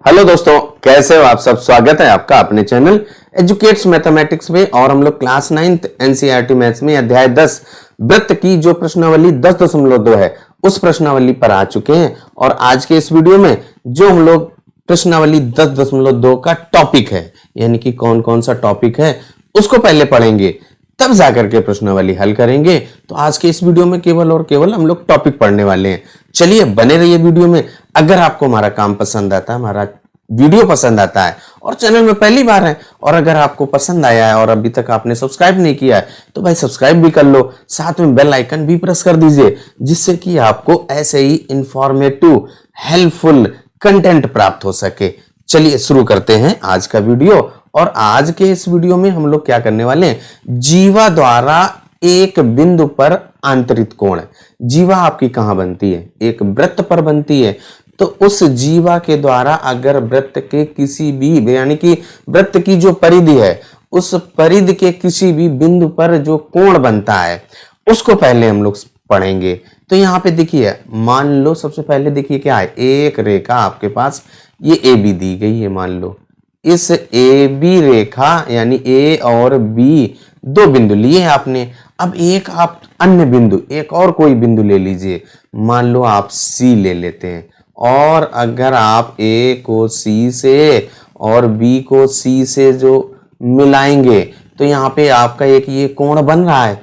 Hello दोस्तों, कैसे हो आप सब। स्वागत है आपका अपने चैनल एजुकेट्स मैथमेटिक्स में। और हम लोग क्लास 9th एनसीईआरटी मैथ्स में अध्याय 10 वृत्त की जो प्रश्नावली 10.2 है उस प्रश्नावली पर आ चुके हैं। और आज के इस वीडियो में जो हम लोग प्रश्नावली 10.2 का टॉपिक है, यानी कि कौन कौन सा टॉपिक है उसको पहले पढ़ेंगे, तब जाकर के प्रश्नावली हल करेंगे। तो आज के इस वीडियो में केवल और केवल हम लोग टॉपिक पढ़ने वाले हैं। चलिए बने रहिए वीडियो में। अगर आपको हमारा काम पसंद आता है, हमारा वीडियो पसंद आता है और चैनल में पहली बार है, और अगर आपको पसंद आया है और अभी तक आपने सब्सक्राइब नहीं किया है तो भाई सब्सक्राइब भी कर लो, साथ में बेल आइकन भी प्रेस कर दीजिए, जिससे कि आपको ऐसे ही इंफॉर्मेटिव हेल्पफुल कंटेंट प्राप्त हो सके। चलिए शुरू करते हैं आज का वीडियो। और आज के इस वीडियो में हम लोग क्या करने वाले हैं, जीवा द्वारा एक बिंदु पर आंतरित कोण। जीवा आपकी कहां बनती है, एक वृत्त पर बनती है। तो उस जीवा के द्वारा अगर वृत्त के किसी भी, यानी कि वृत्त की जो परिधि है, उस परिधि के किसी भी बिंदु पर जो कोण बनता है उसको पहले हम लोग पढ़ेंगे। तो यहाँ पे देखिए, मान लो सबसे पहले देखिए क्या है, एक रेखा आपके पास ये ए बी दी गई है। मान लो इस ए बी रेखा यानी ए और बी दो बिंदु लिए हैं आपने। अब एक आप अन्य बिंदु, एक और कोई बिंदु ले लीजिए। मान लो आप सी ले लेते हैं, और अगर आप ए को सी से और बी को सी से जो मिलाएंगे तो यहाँ पे आपका एक ये कोण बन रहा है।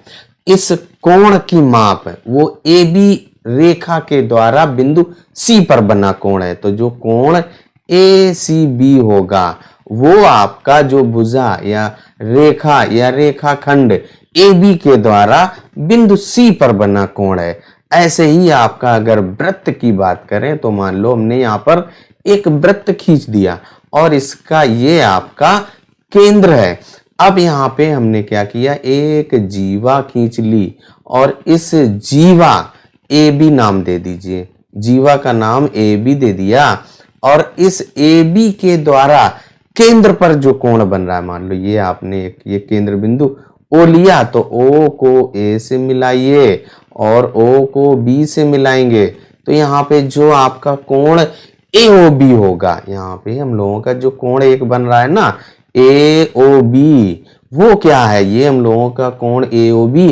इस कोण की माप वो ए बी रेखा के द्वारा बिंदु सी पर बना कोण है। तो जो कोण ए सी बी होगा वो आपका जो भुजा या रेखा या रेखाखंड ए बी के द्वारा बिंदु सी पर बना कोण है। ऐसे ही आपका अगर वृत्त की बात करें तो मान लो हमने यहाँ पर एक वृत्त खींच दिया और इसका ये आपका केंद्र है। अब यहाँ पे हमने क्या किया, एक जीवा खींच ली और इस जीवा ए बी नाम दे दीजिए, जीवा का नाम ए बी दे दिया। और इस ए बी के द्वारा केंद्र पर जो कोण बन रहा है, मान लो ये आपने ये केंद्र बिंदु ओ लिया, तो ओ को ए से मिलाइए और ओ को बी से मिलाएंगे। तो यहाँ पे जो आपका कोण ए ओ बी होगा, यहाँ पे हम लोगों का जो कोण एक बन रहा है ना ए ओ बी, वो क्या है, ये हम लोगों का कोण ए ओ बी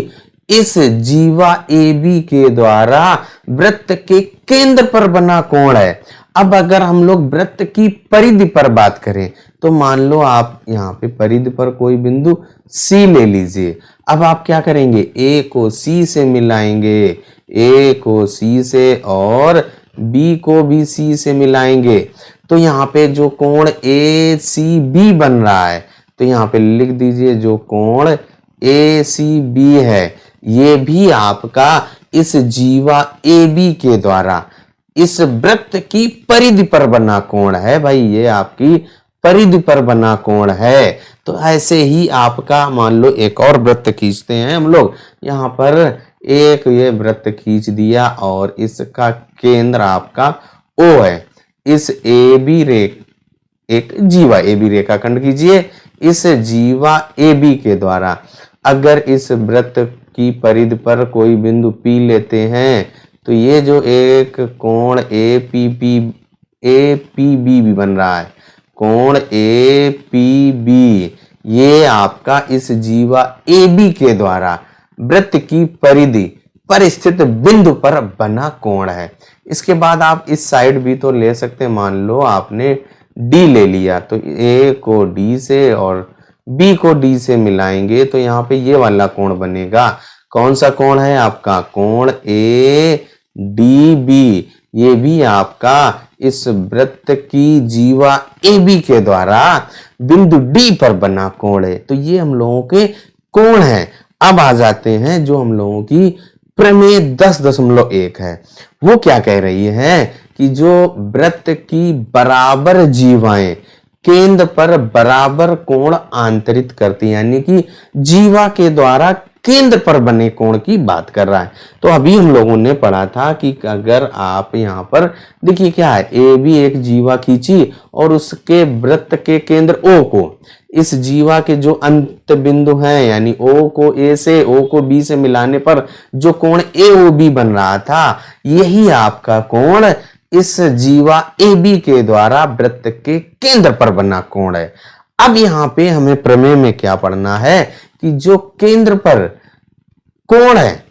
इस जीवा ए बी के द्वारा वृत्त के केंद्र पर बना कोण है। अब अगर हम लोग वृत्त की परिधि पर बात करें तो मान लो आप यहाँ पे परिधि पर कोई बिंदु सी ले लीजिए। अब आप क्या करेंगे, ए को सी से मिलाएंगे, ए को सी से और बी को भी सी से मिलाएंगे। तो यहाँ पे जो कोण ए सी बी बन रहा है, तो यहाँ पे लिख दीजिए जो कोण ए सी बी है, ये भी आपका इस जीवा ए बी के द्वारा इस वृत्त की परिधि पर बना कोण है। भाई ये आपकी परिधि पर बना कोण है। तो ऐसे ही आपका मान लो एक और वृत्त खींचते हैं हम लोग। यहाँ पर एक ये वृत्त खींच दिया और इसका केंद्र आपका ओ है। इस ए बी एक जीवा ए बी रेखाखंड कीजिए। इस जीवा ए बी के द्वारा अगर इस वृत्त की परिधि पर कोई बिंदु पी लेते हैं तो ये जो एक कोण ए पी बी भी बन रहा है, कोण ए पी बी, ये आपका इस जीवा ए बी के द्वारा वृत्त की परिधि पर स्थित बिंदु पर बना कोण है। इसके बाद आप इस साइड भी तो ले सकते हैं। मान लो आपने डी ले लिया, तो ए को डी से और बी को डी से मिलाएंगे तो यहाँ पे ये वाला कोण बनेगा। कौन सा कोण है आपका, कोण ए डी बी। ये भी आपका इस वृत्त की जीवा ए बी के द्वारा बिंदु डी पर बना कोण है। तो ये हम लोगों के कोण है। अब आ जाते हैं जो हम लोगों की प्रमेय 10.1 है। वो क्या कह रही है कि जो वृत्त की बराबर जीवाएं केंद्र पर बराबर कोण आंतरित करती है, यानी कि जीवा के द्वारा केंद्र पर बने कोण की बात कर रहा है। तो अभी हम लोगों ने पढ़ा था कि अगर आप यहाँ पर देखिए क्या है, ए बी एक जीवा खींची और उसके वृत्त के केंद्र ओ को इस जीवा के जो अंत बिंदु हैं, यानी ओ को ए से ओ को बी से मिलाने पर जो कोण ए ओ बी बन रहा था, यही आपका कोण इस जीवा AB के द्वारा वृत्त के केंद्र पर बना कोण है। अब यहाँ पे हमें प्रमेय में क्या पढ़ना है कि जो केंद्र पर कोण है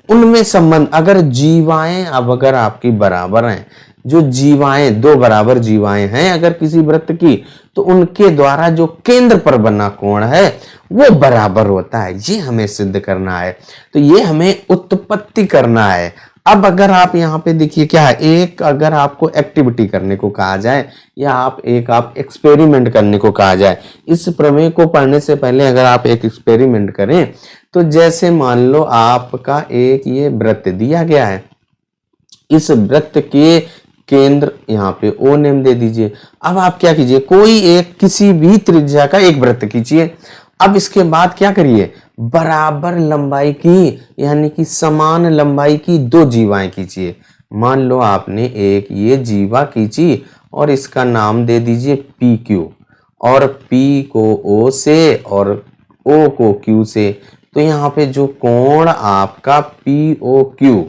उनमें संबंध, अगर जीवाएं अब अगर आपकी बराबर हैं, जो जीवाएं दो बराबर जीवाएं हैं अगर किसी वृत्त की, तो उनके द्वारा जो केंद्र पर बना कोण है वो बराबर होता है। ये हमें सिद्ध करना है, तो ये हमें उत्पत्ति करना है। अब अगर आप यहाँ पे देखिए क्या है, एक अगर आपको एक्टिविटी करने को कहा जाए या आप एक्सपेरिमेंट करने को कहा जाए, इस प्रमेय को पढ़ने से पहले अगर आप एक एक्सपेरिमेंट करें, तो जैसे मान लो आपका एक ये वृत्त दिया गया है, इस वृत्त के केंद्र यहाँ पे O नेम दे दीजिए। अब आप क्या कीजिए, कोई एक किसी भी त्रिज्या का एक वृत्त खींचिए। अब इसके बाद क्या करिए, बराबर लंबाई की यानी कि समान लंबाई की दो जीवाएं खींचिए। मान लो आपने एक ये जीवा खींची और इसका नाम दे दीजिए PQ, और P को O से और O को Q से, तो यहाँ पे जो कोण आपका POQ।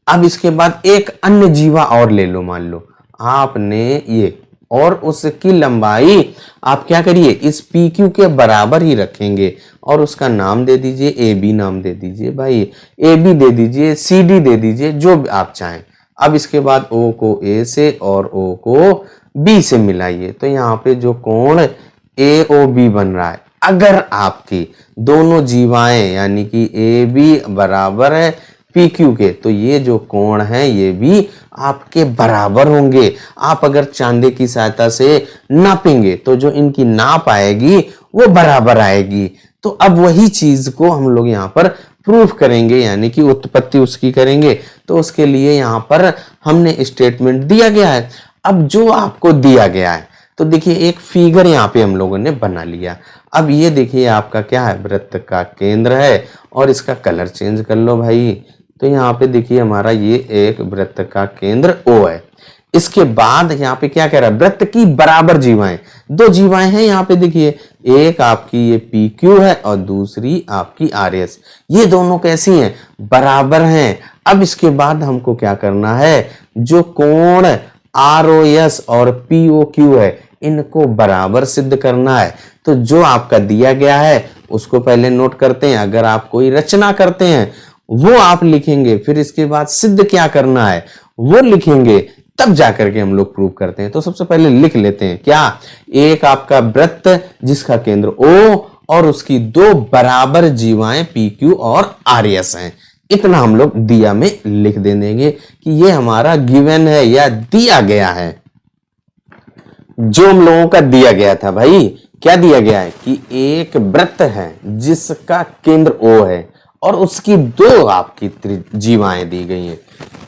अब इसके बाद एक अन्य जीवा और ले लो, मान लो आपने ये, और उसकी लंबाई आप क्या करिए, इस PQ के बराबर ही रखेंगे और उसका नाम दे दीजिए AB, नाम दे दीजिए भाई AB दे दीजिए, CD दे दीजिए, जो आप चाहें। अब इसके बाद O को A से और O को B से मिलाइए, तो यहाँ पे जो कोण AOB बन रहा है। अगर आपकी दोनों जीवाएं यानी कि AB बराबर है PQ के, तो ये जो कोण है ये भी आपके बराबर होंगे। आप अगर चांदी की सहायता से नापेंगे तो जो इनकी नाप आएगी वो बराबर आएगी। तो अब वही चीज को हम लोग यहाँ पर प्रूफ करेंगे, यानी कि उत्पत्ति उसकी करेंगे। तो उसके लिए यहाँ पर हमने स्टेटमेंट दिया गया है। अब जो आपको दिया गया है, तो देखिए एक फिगर यहाँ पे हम लोगों ने बना लिया। अब ये देखिए आपका क्या है, वृत्त का केंद्र है और इसका कलर चेंज कर लो भाई। तो यहाँ पे देखिए हमारा ये एक वृत्त का केंद्र O है। इसके बाद यहाँ पे क्या कह रहा है, वृत्त की बराबर जीवाएं, दो जीवाएं हैं यहाँ पे देखिए, एक आपकी ये PQ है और दूसरी आपकी RS। ये दोनों कैसी हैं, बराबर हैं। अब इसके बाद हमको क्या करना है, जो कोण ROS और POQ है इनको बराबर सिद्ध करना है। तो जो आपका दिया गया है उसको पहले नोट करते हैं, अगर आप कोई रचना करते हैं वो आप लिखेंगे, फिर इसके बाद सिद्ध क्या करना है वो लिखेंगे, तब जाकर के हम लोग प्रूव करते हैं। तो सबसे पहले लिख लेते हैं क्या, एक आपका वृत्त जिसका केंद्र O और उसकी दो बराबर जीवाएं PQ और RS हैं। इतना हम लोग दिया में लिख देंगे कि ये हमारा गिवन है या दिया गया है। जो हम लोगों का दिया गया था भाई, क्या दिया गया है कि एक वृत्त है जिसका केंद्र O है और उसकी दो आपकी जीवाएं दी गई हैं,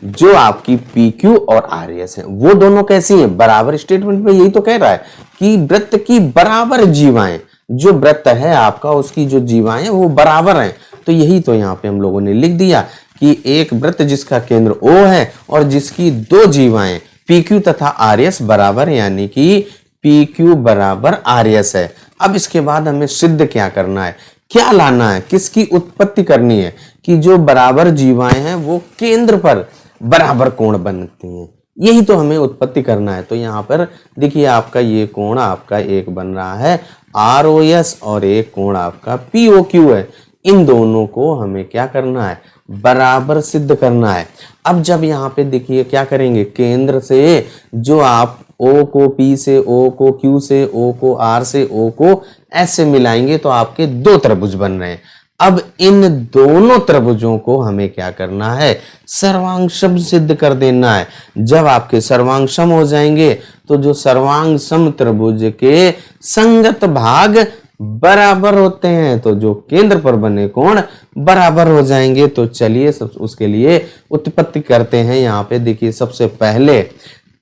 जो आपकी PQ और RS हैं। वो दोनों कैसी हैं, बराबर। स्टेटमेंट में यही तो कह रहा है कि वृत्त की बराबर जीवाएं, जो वृत्त है आपका उसकी जो जीवाएं वो बराबर हैं। तो यही तो यहाँ पे हम लोगों ने लिख दिया कि एक वृत्त जिसका केंद्र O है और जिसकी दो जीवाएं PQ तथा RS बराबर, यानी कि PQ बराबर RS है। अब इसके बाद हमें सिद्ध क्या करना है, क्या लाना है, किसकी उत्पत्ति करनी है कि जो बराबर जीवाएं हैं वो केंद्र पर बराबर कोण बनती हैं। यही तो हमें उत्पत्ति करना है। तो यहाँ पर देखिए आपका ये कोण आपका एक बन रहा है ROS और एक कोण आपका POQ है। इन दोनों को हमें क्या करना है, बराबर सिद्ध करना है। अब जब यहाँ पे देखिए क्या करेंगे, केंद्र से जो आप O को P से, O को Q से, O को R से, O को S से मिलाएंगे तो आपके दो त्रिभुज बन रहे हैं। अब इन दोनों त्रिभुजों को हमें क्या करना है, सर्वांग सम सिद्ध कर देना है। जब आपके सर्वांग सम हो जाएंगे तो जो सर्वांग सम त्रिभुज के संगत भाग बराबर होते हैं, तो जो केंद्र पर बने कोण बराबर हो जाएंगे। तो चलिए उसके लिए उत्पत्ति करते हैं। यहाँ पे देखिए सबसे पहले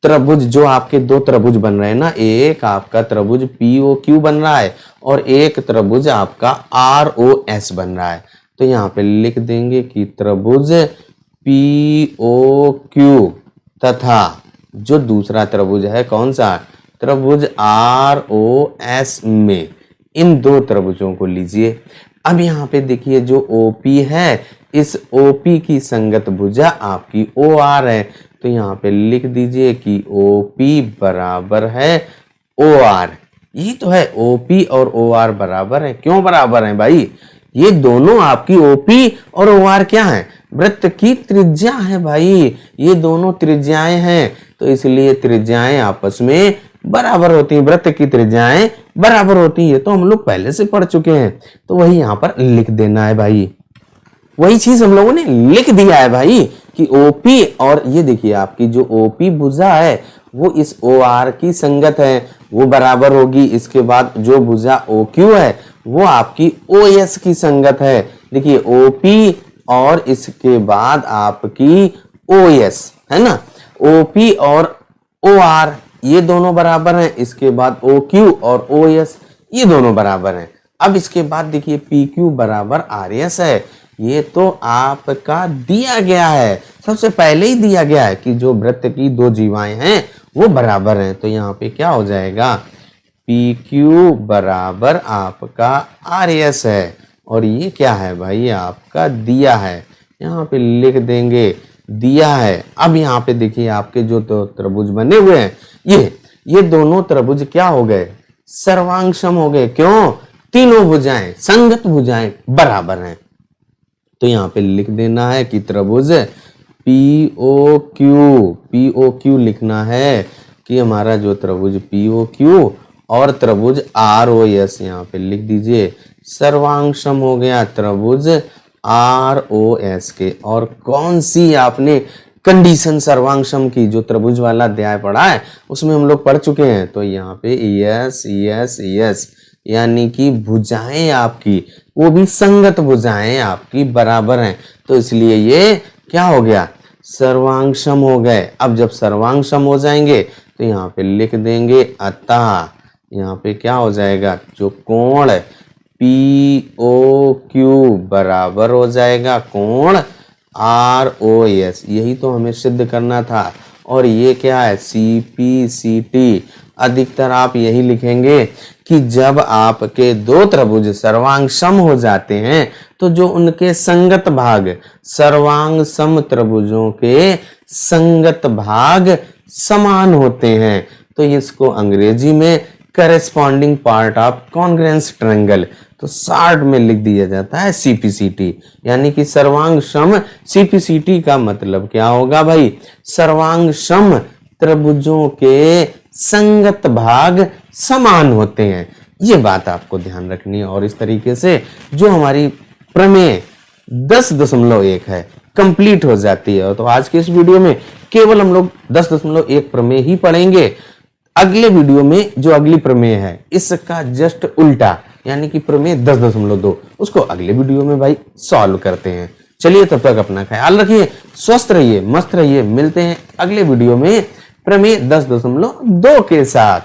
त्रिभुज, जो आपके दो त्रिभुज बन रहे हैं ना, एक आपका त्रिभुज POQ बन रहा है और एक त्रिभुज आपका ROS बन रहा है। तो यहाँ पे लिख देंगे कि त्रिभुज POQ तथा जो दूसरा त्रिभुज है कौन सा, त्रिभुज ROS में, इन दो त्रिभुजों को लीजिए। अब यहाँ पे देखिए जो OP है, इस OP की संगत भुजा आपकी OR है। तो यहाँ पे लिख दीजिए कि OP बराबर है OR। यही तो है, OP और OR बराबर है। क्यों बराबर है भाई? ये दोनों आपकी OP और OR क्या है? वृत्त की त्रिज्या है भाई। ये दोनों त्रिज्याएं हैं, तो इसलिए त्रिज्याएं आपस में बराबर होती हैं। वृत्त की त्रिज्याएं बराबर होती है, तो हम लोग पहले से पढ़ चुके हैं, तो वही यहाँ पर लिख देना है भाई। वही चीज हम लोगों ने लिख दिया है भाई कि OP और ये देखिए आपकी जो OP भुजा है वो इस OR की संगत है, वो बराबर होगी। इसके बाद जो भुजा OQ है वो आपकी OS की संगत है। देखिए OP और इसके बाद आपकी OS है ना, OP और OR ये दोनों बराबर हैं। इसके बाद OQ और OS ये दोनों बराबर हैं। अब इसके बाद देखिए PQ बराबर RS है। ये तो आपका दिया गया है, सबसे पहले ही दिया गया है कि जो वृत्त की दो जीवाएं हैं वो बराबर हैं। तो यहाँ पे क्या हो जाएगा, PQ बराबर आपका RS है, और ये क्या है भाई, आपका दिया है। यहाँ पे लिख देंगे दिया है। अब यहाँ पे देखिए आपके जो तो त्रिभुज बने हुए हैं, ये दोनों त्रिभुज क्या हो गए, सर्वांगसम हो गए। क्यों? तीनों भुजाएं, संगत भुजाएं बराबर हैं। तो यहाँ पे लिख देना है कि त्रिभुज POQ लिखना है कि हमारा जो त्रिभुज POQ और त्रिभुज ROS यहाँ पे लिख दीजिए सर्वांगसम हो गया त्रिभुज ROS के। और कौन सी आपने कंडीशन सर्वांगसम की, जो त्रिभुज वाला अध्याय पढ़ा है उसमें हम लोग पढ़ चुके हैं। तो यहाँ पे यस यानी कि भुजाएं आपकी वो भी संगत भुजाएं आपकी बराबर हैं, तो इसलिए ये क्या हो गया, सर्वांगसम हो गए। अब जब सर्वांगसम हो जाएंगे तो यहाँ पे लिख देंगे अतः यहाँ पे क्या हो जाएगा, जो कोण POQ बराबर हो जाएगा कोण ROS। यही तो हमें सिद्ध करना था। और ये क्या है, CPCT। अधिकतर आप यही लिखेंगे कि जब आपके दो त्रिभुज सर्वांगसम हो जाते हैं तो जो उनके संगत भाग, सर्वांगसम त्रिभुजों के संगत भाग समान होते हैं, तो इसको अंग्रेजी में corresponding part of congruence triangle, तो शॉर्ट में लिख दिया जाता है CPCT। यानी कि सर्वांगसम CPCT का मतलब क्या होगा भाई, सर्वांगसम त्रिभुजों के संगत भाग समान होते हैं। ये बात आपको ध्यान रखनी है। और इस तरीके से जो हमारी प्रमेय 10.1 है कंप्लीट हो जाती है। तो आज के इस वीडियो में केवल हम लोग 10.1 प्रमेय ही पढ़ेंगे। अगले वीडियो में जो अगली प्रमेय है इसका जस्ट उल्टा, यानी कि प्रमेय 10.2, उसको अगले वीडियो में भाई सॉल्व करते हैं। चलिए तब तक अपना ख्याल रखिए, स्वस्थ रहिए, मस्त रहिए। मिलते हैं अगले वीडियो में प्रमेय 10.2 के साथ।